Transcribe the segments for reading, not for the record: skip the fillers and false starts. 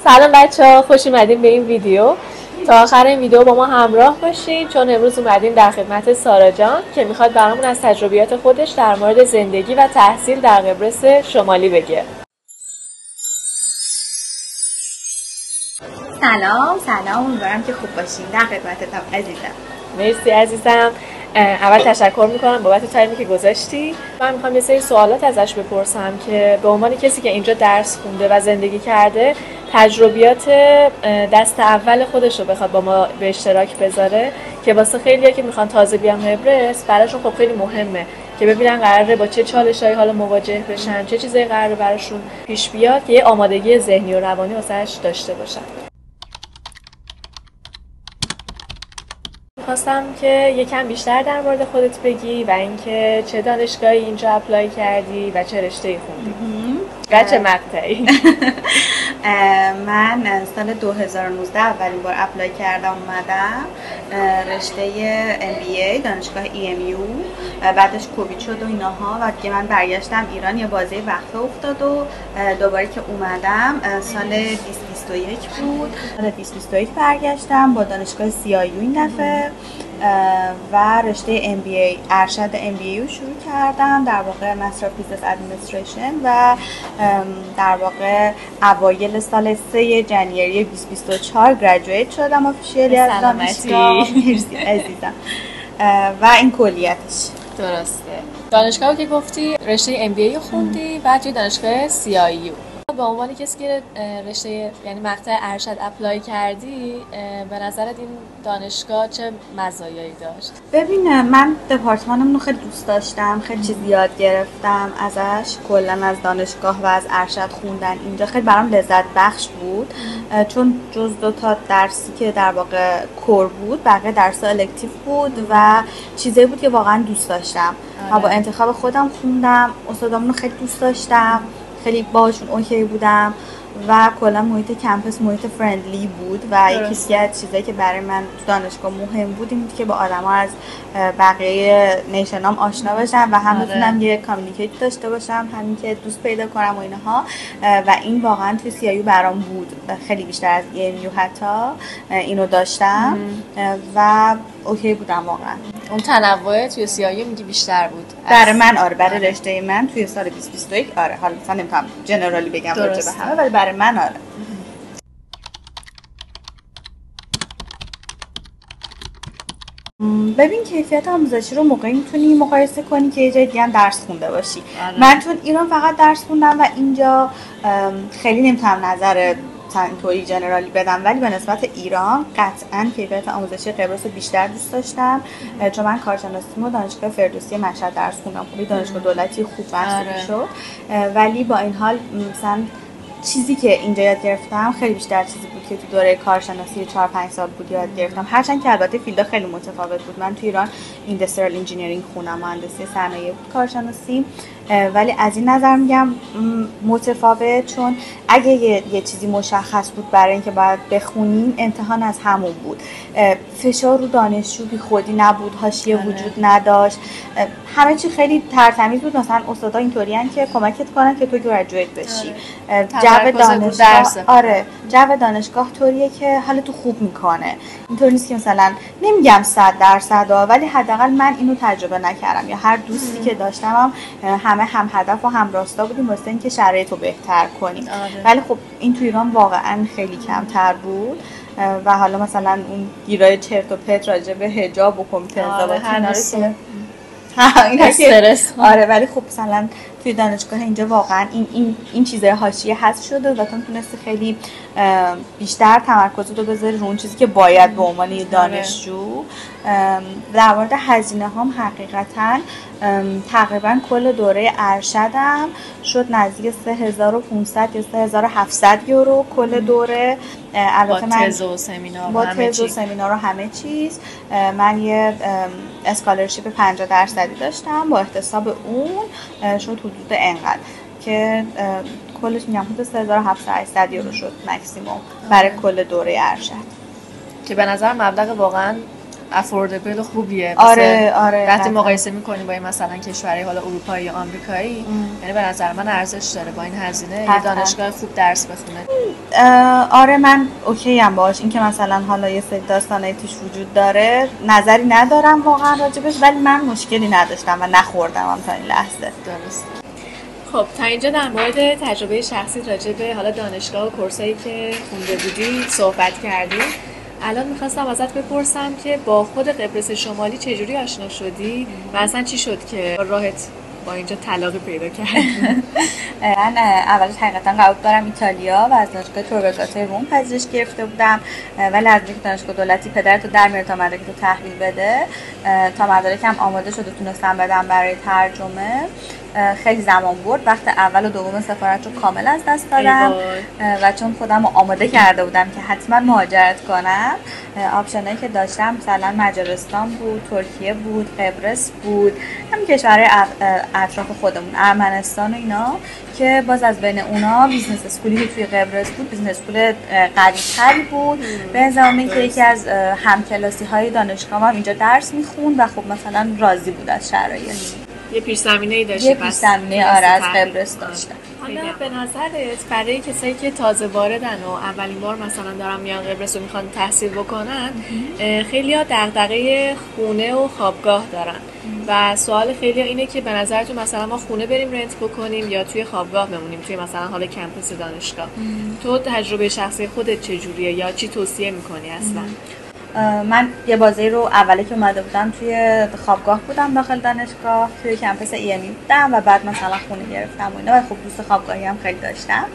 سلام بچه‌ها، خوش اومدین به این ویدیو. تا آخر این ویدیو با ما همراه باشین چون امروز اومدیم در خدمت سارا جان که میخواد برامون از تجربیات خودش در مورد زندگی و تحصیل در قبرس شمالی بگه. سلام، امیدوارم که خوب باشین. در خدمتتم عزیزم. مرسی عزیزم. اول تشکر میکنم بابت تایمی که گذاشتی. من میخوام یه سری سوالات ازش بپرسم که به عنوان کسی که اینجا درس خونده و زندگی کرده تجربیات دست اول خودش رو بخواد با ما به اشتراک بذاره که واسه خیلی‌ها که میخوان تازه بیان قبرس براشون خب خیلی مهمه که ببینن قراره با چه چالشایی حالا مواجه بشن، چه چیزایی قراره براشون پیش بیاد که یه آمادگی ذهنی و روانی واسش داشته باشن. خواستم که یکم بیشتر در مورد خودت بگی و اینکه چه دانشگاهی اینجا اپلای کردی و چه رشته‌ای خوندی و چه مقطعی. من سال 2019 اولین بار اپلای کردم اومدم رشته MBA دانشگاه EMU، بعدش کووید شد و ایناها و دیگه من برگشتم ایران، یه بازه وقت افتاد و دوباره که اومدم سال 2021 بود. سال 2021 برگشتم با دانشگاه CIU این دفعه و رشته MBA ارشد MBA رو شروع کردم، در واقع Master of Business Administration و در واقع اوایل سال 3 ژانویه 2024 گریجویت شدم آفیشیالی از دانشگاه. مرسی عزیزم. و این کلیتش. درسته. دانشگاهی که گفتی رشته MBA خوندی، بعد توی دانشگاه CIU. به عنوان کسی که رشته یعنی مقطع ارشد اپلای کردی، به نظرت این دانشگاه چه مزایایی داشت؟ ببین، من دپارتمانمون رو خیلی دوست داشتم، خیلی چیز یاد گرفتم ازش، کلا از دانشگاه و از ارشد خوندن اینجا خیلی برام لذت بخش بود، چون جز 2 تا درسی که در واقع کور بود بقیه درس‌ها الکتیو بود و چیزایی بود که واقعا دوست داشتم. با انتخاب خودم خوندم، استادامون رو خیلی دوست داشتم، خیلی باهاشون اوکی بودم و کلا محیط کمپس محیط فرندلی بود و یکی از چیزایی که برای من تو دانشگاه مهم بود این بود که با آدما از بقیه نیشنام آشنا بشم و هم بتونم یه کامیونیکیت داشته باشم، همین که دوست پیدا کنم و اینها، و این واقعا توی CIU برام بود، خیلی بیشتر از EMU حتی اینو داشتم و اوکی بودم واقعا. اون تنوع توی CIU میگی بیشتر بود برای من؟ آره، برای رشته من توی سال 2021 آره، حالا مثلا نمیتونم جنرالی بگم راجع به همه ولی برای من آره. ببین، کیفیت آموزشی رو موقعی میتونی مقایسه کنی که یه جای دیگه هم درس خونده باشی. من چون ایران فقط درس خوندم و اینجا خیلی نمیتونم نظر اینطوری جنرالی بدم، ولی به نسبت ایران قطعاً کیفیت آموزشی قبرس رو بیشتر دوست داشتم، چون من کارشناسیمو دانشگاه فردوسی مشهد درس خوندم، خب دانشگاه دولتی خوب محسوب شد، ولی با این حال مثلا چیزی که اینجا یاد گرفتم خیلی بیشتر چیزی بود که تو دوره کارشناسی 4-5 سال بود یاد گرفتم، هرچند که البته فیلدها خیلی متفاوت بود. من تو ایران اینداستریال انجینیرینگ خوندم، مهندسی صنایع بود کارشناسی، ولی از این نظر میگم متفاوت، چون اگه یه چیزی مشخص بود برای اینکه باید بخونیم امتحان از همون بود، فشار رو دانشجو بی خودی نبود، حاشیه وجود نداشت، همه چی خیلی ترتمیز بود. مثلا استادا اینطوریان که کمکت کنن که تو گریجویت بشی. جو دانشگاه جو دانشگاه طوریه که حالا تو خوب میکنه، اینطور نیست که مثلا نمیگم 100% ولی حداقل من اینو تجربه نکردم یا هر دوستی که داشتم همه هم هدف و هم راستا بودیم واسه اینکه شرایطو بهتر کنیم. ولی خب این تو ایران واقعا خیلی کمتر بود و حالا مثلا اون گیرای چرت و پرت راجع به حجاب و کمیته انضباطی استرس. آره، ولی خب مثلا توی دانشگاه اینجا واقعا این چیزای حاشیه حذف شده و تو میتونستی خیلی بیشتر تمرکزت رو بذاری رو اون چیزی که باید به عنوان یه دانشجو. در مورد هزینه هم حقیقتا تقریبا کل دوره ارشدم شد نزدیک 3500 یا 3700 یورو کل دوره، البته با تز و سمینار با تز و سمینار و همه چیز. من یه اسکالرشیپ 50% داشتم، با احتساب اون شد حدود انقدر که کلش میگم حدود 3700 یورو شد مکسیموم برای کل دوره ارشد، که به نظر مبلغ واقعا افوردبل خوبیه. آره وقتی مقایسه می‌کنی با مثلا کشورهای حالا اروپایی یا آمریکایی، یعنی به نظر من ارزش داره با این هزینه یه دانشگاه خوب درس بخونه. آره من اوکی ام باش، این که مثلا حالا یه سری داستانایی توش وجود داره نظری ندارم واقعا راجبش، ولی من مشکلی نداشتم و نخوردم هم تا این لحظه. درست. خب تا اینجا در مورد تجربه شخصی راجع به حالا دانشگاه و کورسایی که خونده بودی صحبت کردیم. الان میخواستم ازت بپرسم که با خود قبرس شمالی چجوری آشنا شدی و اصلا چی شد که راحت با اینجا تلاقی پیدا کردی؟ من اولش حقیقتا قبول دارم ایتالیا و از دانشگاه تور ورگاتا روم پذیرش گرفته بودم، ولی از اینکه دانشگاه دولتی پدرتو در میاره تا مدارکتو تحویل بده تا مدارکم آماده شد و تونستم بدم برای ترجمه خیلی زمان برد. وقت اول و دوم سفارت رو کامل از دست دادم و چون خودم رو آماده کرده بودم که حتما مهاجرت کنم، آپشنایی که داشتم مثلا مجارستان بود، ترکیه بود، قبرس بود، همین کشورهای اطراف خودمون، ارمنستان و اینا، که باز از بین اونا بیزنس اسکولی که توی قبرس بود بیزنس اسکول قوی‌تری بود، به ازامی که یکی از همکلاسی‌های دانشگاه هم اینجا درس می‌خوند و خب مثلا راضی بود از شرایط. یه پیش‌زمینه‌ای داشت. یه پیش‌زمینه آره از قبرس داشتم. حالا به نظرت برای کسایی که تازه واردن و اولین بار مثلا دارن میان قبرس و میخوان تحصیل بکنن، خیلی‌ها دغدغه خونه و خوابگاه دارن و سوال خیلی‌ها اینه که به نظرتون مثلا ما خونه بریم رنت بکنیم یا توی خوابگاه بمونیم توی مثلا حالا کمپوس دانشگاه؟ تو تجربه شخصی خودت چجوریه یا چی توصیه می‌کنی اصلا؟ من یه بازی رو اولی که اومده بودم توی خوابگاه بودم داخل دانشگاه، توی کمپس ایمی بودم و بعد مثلا خونه گرفتم و اینا و خب دوست خوابگاهی هم خیلی داشتم.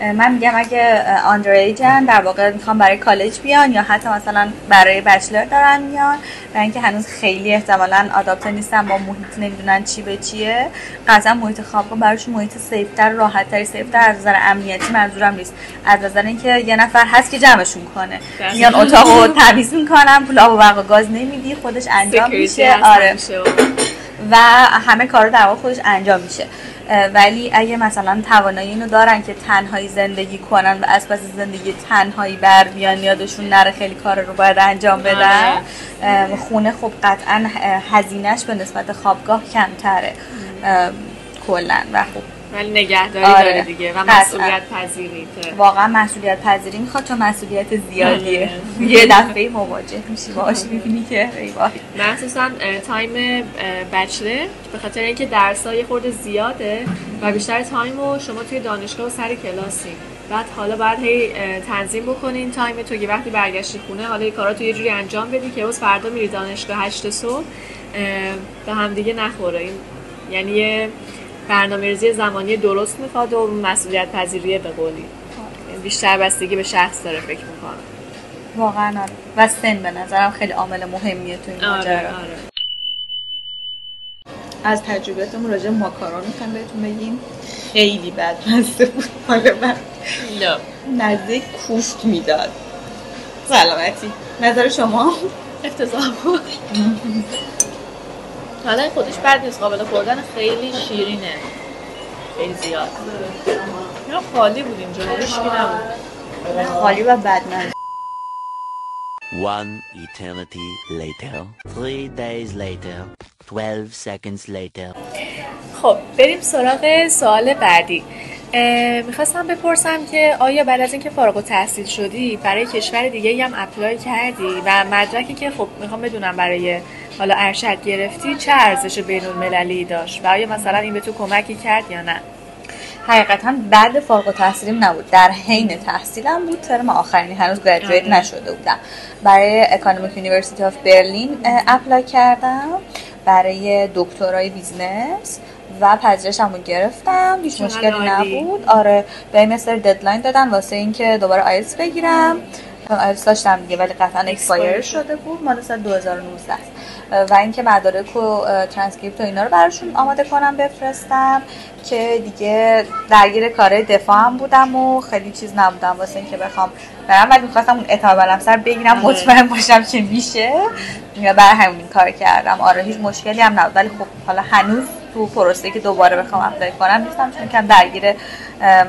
من میگم اگه آندریجن در واقع میخوام برای کالج بیان یا حتی مثلا برای بچلر دارن میان و اینکه هنوز خیلی احتمالاً آداپته نیستن با محیط، نمیدونن چی به چیه، قطعا محیط خوابگاه براشون محیط سیف‌تر، راحت‌تر، سیف‌تر از نظر امنیتی منظورم نیست، از نظر اینکه یه نفر هست که جمعشون کنه، میان اتاقو تمیز میکنن، پول آب و برق و گاز نمیدی، خودش انجام میشه. آره و همه کارا در واقع خودش انجام میشه. ولی اگه مثلا توانایی اینو دارن که تنهایی زندگی کنن و از پس زندگی تنهایی بر بیان، یادشون نره خیلی کار رو باید انجام بدن، خونه خب قطعا هزینهش به نسبت خوابگاه کمتره کلا و خب ولی نگهداری داره دیگه و مسئولیت پذیری، واقعا مسئولیت پذیری میخواد چون مسئولیت زیادیه. یه دفعه مواجه میشی باهاش، میبینی که ای وای. مخصوصا تایم بچلر به خاطر اینکه درس‌ها خورده زیاده و بیشتر تایمو شما توی دانشگاه و سر کلاسی، بعد حالا باید هی تنظیم بکنین تایم تو که وقتی برگشتی خونه حالا یه کارا تو یه جوری انجام بدی که روز فردا میری دانشگاه 8 صبح به هم دیگه نخوره. این یعنی یه برنامه‌ریزی زمانی درست میخواد و مسئولیت پذیریه به قولی. بیشتر بستگی به شخص داره فکر میکنم. واقعا آره. و سن به نظرم خیلی عامل مهمیه تو این ماجرا. آره. از تجربیاتمون راجع به ماکارون میخوام بهتون بگیم، خیلی بدمزه بود. حالا من نزدیک کوفت میداد. سلامتی. نظر شما؟ افتضاح بود. حالا خودش بد نیست، قابل خوردن، خیلی شیرینه، خیلی زیاد. اینا خالی بود اینجا، هیچکی نبود. خالی و بدمزه. One eternity later, 3 days later, 12 seconds later. خب بریم سراغ سوال بعدی. میخواستم بپرسم که آیا بعد از اینکه فارغ التحصیل شدی برای کشور دیگه هم اپلای کردی و مدرکی که خب میخوام بدونم برای حالا ارشد گرفتی چه ارزش بین‌المللی داشت و آیا مثلا این به تو کمکی کرد یا نه؟ حقیقتا بعد فارغ التحصیلیم نبود، در حین تحصیلم بود، ترم آخرین، هنوز گریجویت نشده بودم. برای اکانومیک یونیورسیتی آف برلین اپلای کردم برای دکترای بیزنس و پذیرشمو گرفتم، هیچ مشکلی نبود. آره به مثل ددلاین دادن واسه اینکه دوباره آیلتس بگیرم. آیلتس داشتم دیگه ولی قطعا اکسپایر شده بود، مال سال 2019 و اینکه مدارک و ترانسکریپت و اینا رو براشون آماده کنم بفرستم که دیگه درگیر کارهای دفاع هم بودم و خیلی چیز نبودم واسه اینکه بخوام برام، ولی می‌خواستم اون اعتماد به نفس رو بگیرم، مطمئن باشم که میشه، برای همین کار کردم. آره هیچ مشکلی هم نبود، ولی خب حالا هنوز تو پروسه‌ای که دوباره بخوام اپلای کنم نیستم چون کم درگیر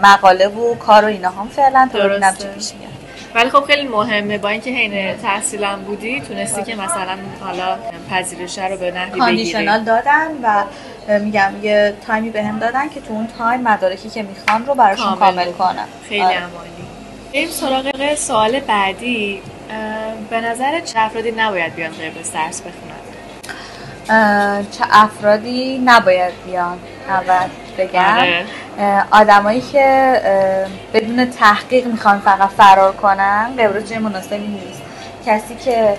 مقاله و کار و اینا هم فعلا تا ببینم چی پیش میاد. ولی خب خیلی مهمه با اینکه حین تحصیلم بودی تونستی که مثلا حالا پذیرش رو به نحوی بگیری. کاندیشنال دادن و میگم یه تایمی بهم دادن که تو اون تایم مدارکی که میخوان رو براشون کامل کنم. خیلی عالی. بریم سراغ سوال بعدی. به نظر چه افرادی نباید بیان قبرس درس بخونن؟ چه افرادی نباید بیان؟ اول بگم آدمایی که بدون تحقیق میخوان فقط فرار کنن قبرس جای مناسبی نیست. کسی که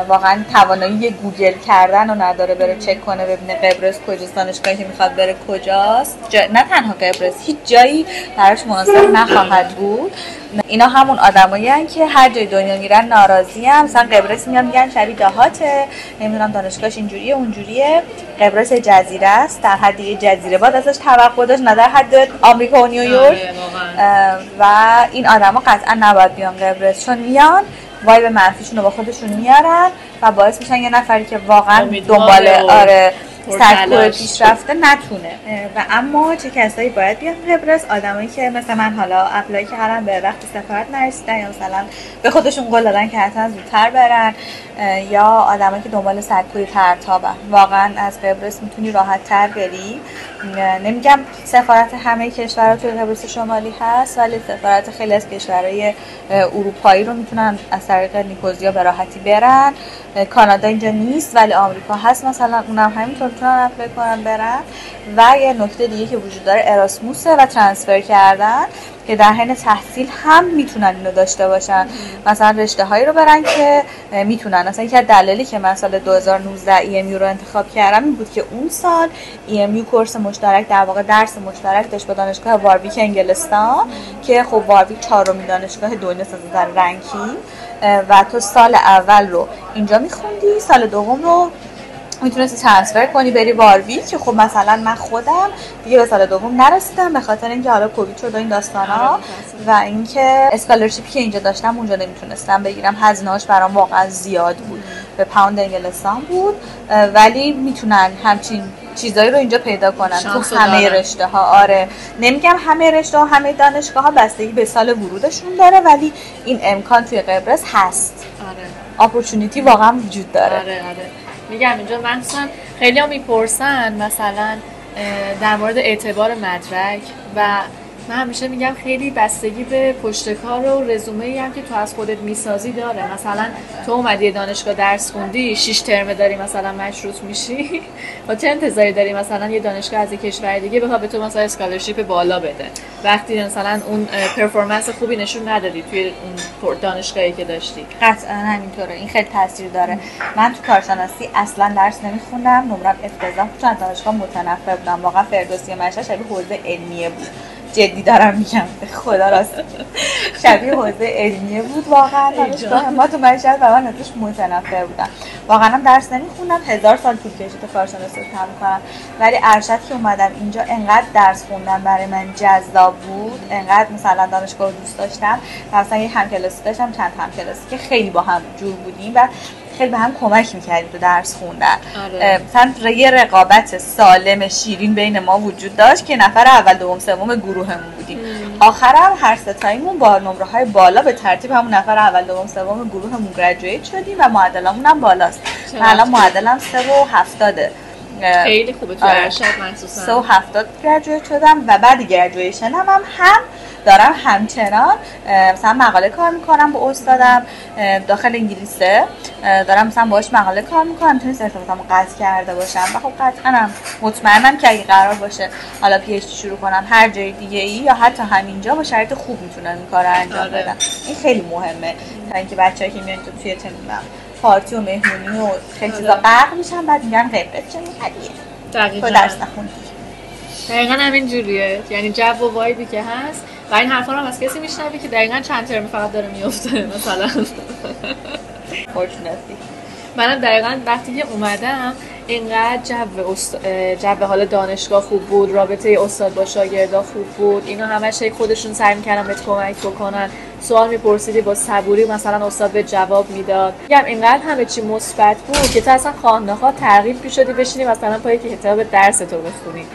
واقعا توانایی گوگل کردن رو نداره بره چک کنه ببینه قبرس کجاست، دانشگاهی که میخواد بره کجاست، نه تنها قبرس، هیچ جایی براش مناسب نخواهد بود. اینا همون آدمایی هستن که هر جای دنیا میرن ناراضی هم. مثلا قبرس میان میگن شبیه دهاته، نمیدونم دانشگاهش اینجوریه اونجوریه. قبرس جزیره است، در حد یه جزیره باید ازش توقع داشت، نه در حد آمریکا و نیویورک. و این آدما قطعا نباید بیان قبرس، چون میان وایب منفیشون رو با خودشون میارن و باعث میشن یه نفری که واقعا دنبال سرکوه پیشرفته نتونه. و اما چه کسایی باید بیان قبرس؟ آدمایی که مثل من حالا اپلای کردن به وقت سفارت نرسیدن یا مثلا به خودشون قول دادن که حتما زودتر برن، یا آدمایی که دنبال سرکوه پرتابن. واقعا از قبرس میتونی راحت تر بری. نمیگم سفارت همه کشورها توی قبرس شمالی هست، ولی سفارت خیلی از کشورهای اروپایی رو میتونن از طریق نیکوزیا به راحتی برن. کانادا اینجا نیست ولی آمریکا هست مثلا، اونم همینطور میتونن اپلای کنن برن. و یه نکته دیگه که وجود داره اراسموسه و ترانسفر کردن که در حین تحصیل هم میتونن اینو داشته باشن. مثلا رشته هایی رو برن که میتونن. مثلا یکی از دلایلی که من سال 2019 EMU رو انتخاب کردم این بود که اون سال EMU کورس مشترک، در واقع درس مشترک داشت با دانشگاه وارویک انگلستان که خب وارویک 4مین دانشگاه دنیاست از نظر رنکینگ و تو سال اول رو اینجا میخوندی، سال دوم رو میتونستی ترانسفر کنی بری وارویک. که خب مثلا من خودم دیگه به سال دوم نرسیدم به خاطر اینکه حالا کووید شد و این داستانا و اینکه اسکالرشیپی که اینجا داشتم اونجا نمیتونستم بگیرم. هزینه‌اش برام واقعا زیاد بود، به پوند انگلستان بود. ولی میتونن همچین چیزایی رو اینجا پیدا کنن تو همه رشته ها. آره نمیگم همه رشته ها همه دانشگاه ها، بستگی به سال ورودشون داره، ولی این امکان توی قبرس هست. آره اپورتونیتی واقعا وجود داره. آره میگم اینجا مثلا خیلی ها میپرسن مثلا در مورد اعتبار مدرک و من همیشه میگم خیلی بستگی به پشتکار و رزومه‌ای هم که تو از خودت میسازی داره. مثلا تو اومدی دانشگاه درس خوندی 6 ترم داری مثلا مشروط میشی و چه انتظاری داری مثلا یه دانشگاه از یک کشور دیگه بخواد به تو مثلا اسکالرشیپ بالا بده وقتی مثلا اون پرفورمنس خوبی نشون ندادی توی اون دانشگاهی که داشتی؟ قطعا همینطوره، این خیلی تاثیر داره. من تو کارشناسی اصلا درس نمیخوندم، نمرم افتضاح، چون از دانشگاه متنفر بودم. واقعا فردوسی مشهد شبیه حوزه علمیه بود، جدی دارم میگم به خدا راست شبیه حوزه علمیه بود واقعا دانشگاه ما تو مشهد و من ازش متنفر بودم. واقعا هم درس نمیخوندم، 1000 سال طول کشید تا کارشناسی رو تموم کنم. ولی ارشد که اومدم اینجا انقدر درس خوندن برای من جذاب بود، انقدر مثلا دانشگاه رو دوست داشتم و مثلا یه همکلاسی داشتم، چند همکلاسی که خیلی با هم جور بودیم و خیلی به هم کمک میکردیم تو درس خوندن. مثلا یه رقابت سالم شیرین بین ما وجود داشت که نفر اول دوم سوم گروهمون بودیم. آخرام هر ستایمون با نمره‌های بالا به ترتیب همون نفر اول دوم سوم گروهمون گریجویت شدیم و معدلمون هم بالاست. من الان معدلم 3.70. خیلی خوبه تو ارشد مخصوصا 3.70 گریجویت شدم و بعد گریجویشنم هم دارم همچنان مثلا مقاله کار میکنم با استادم داخل انگلیسه، دارم مثلا باهاش مقاله کار میکنم، میتونم ارتباطمو قطع کرده باشم و خب قطعا مطمئنم که اگه قرار باشه حالا پی اچ دی شروع کنم هر جای دیگه ای یا حتی همینجا با شرایط خوب میتونم این کارو انجام بدم. این خیلی مهمه تا اینکه بچه‌ای که میان توی تنم پارتی و مهمونی و خیلی چیزا غرق میشن بعد میگن غیبت چه می‌خوادی دقیقاً درس نخوندی. دقیقاً همین جوریه، یعنی جو و وایبی که هست و این حرفا رو هم از کسی میشنوی که دقیقاً چند ترم فقط داره میفته مثلا فورچونتلی منم دقیقاً وقتی که اومدم اینقدر جو حال دانشگاه خوب بود، رابطه استاد با شاگردا خوب بود، اینا همش خودشون سعی می‌کردن بهت کمک بکنن، سوال میپرسیدی با صبوری مثلا استاد به جواب میداد. میگم اینقدر همه چی مثبت بود که تو اصلا خواه نخواه ترغیب می‌شدی بشینی مثلا پای کتاب درس تو بخونی.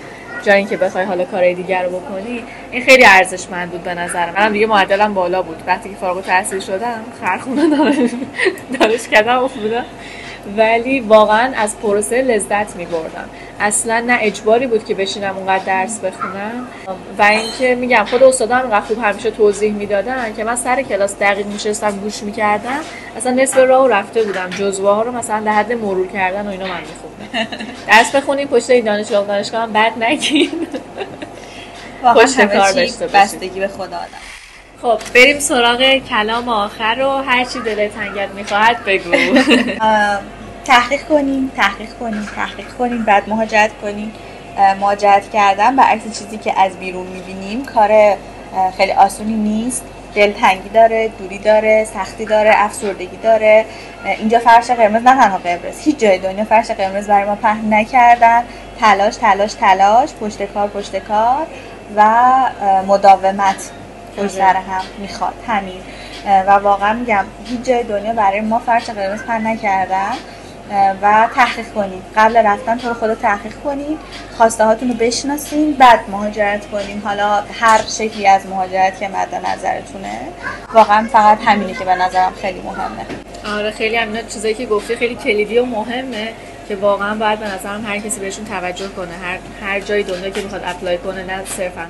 جای اینکه بخوای حالا کارهای دیگر رو بکنی. این خیلی ارزشمند بود به نظر منم. دیگه معدلم بالا بود وقتی که فارغ التحصیل شدم، خرخونه دانشکده‌ام بودم، ولی واقعا از پروسه لذت می‌بردم. اصلا نه اجباری بود که بشینم اونقدر درس بخونم و اینکه میگم خود استادام انقدر خوب همیشه توضیح میدادن که من سر کلاس دقیق میشستم گوش میکردم، اصلا نصف راهو رفته بودم. جزوه ها رو مثلا در حد مرور کردن و اینا من میخوندم. درس بخونیم پشت این دانشگاه هم بد نگین. پشت کار داشته بستگی به خدا آدم. خب بریم سراغ کلام آخر رو. هر چی دلت تنگت میخواهد بگو. تحقیق کنین بعد مهاجرت کنین. مهاجرت کردن برعکس چیزی که از بیرون میبینیم کار خیلی آسونی نیست. دلتنگی داره، دوری داره، سختی داره، افسردگی داره. اینجا فرش قرمز، نه تنها قبرس، هیچ جای دنیا فرش قرمز برای ما پهن نکردن. تلاش پشت کار و مداومت پشت سر هم میخواد همین. و واقعا میگم هیچ جای دنیا برای ما فرش قرمز پهن نکردن. و تحقیق کنید قبل رفتن، تو رو خدا تحقیق کنید، خواسته هاتون رو بشناسین، بعد مهاجرت کنین. حالا هر شکلی از مهاجرت که مد نظرتونه، واقعا فقط همینه که به نظرم خیلی مهمه. آره خیلی همینا چیزایی که گفتی خیلی کلیدی و مهمه که واقعا باید به نظرم هر کسی بهشون توجه کنه، هر جای دنیا که میخواد اپلای کنه، نه صرفا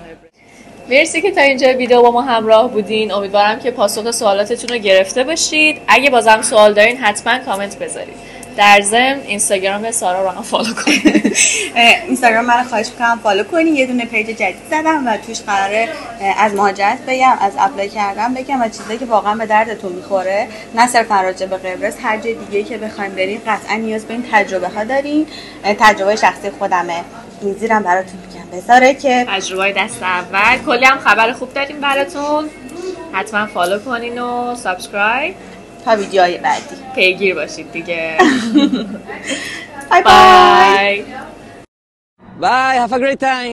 مرسی که تا اینجا ویدیو با ما همراه بودین. امیدوارم که پاسخ سوالاتتون رو گرفته باشید. اگه بازم سوال دارین حتما کامنت بذارید. در ضمن اینستاگرام سارا رو هم فالو کنید. اینستاگرام من خواهش می‌کنم فالو کنید. یه دونه پیج جدید زدم و توش قراره از مهاجرت بگم، از اپلای کردن بگم و چیزایی که واقعا به دردتون میخوره، نه صرفا راجع به قبرس، هر جای دیگه‌ای که بخواید برید قطعا نیاز به این تجربه ها دارین. تجربه شخصی خودمه، این زیرم براتون میگم بذاره که تجربه دست اول. کلی هم خبر خوب داریم براتون. حتما فالو کنین و سابسکرایب تا ویدیوهای بعدی پیگیر باشید دیگه. بای بای. Bye, have a great time.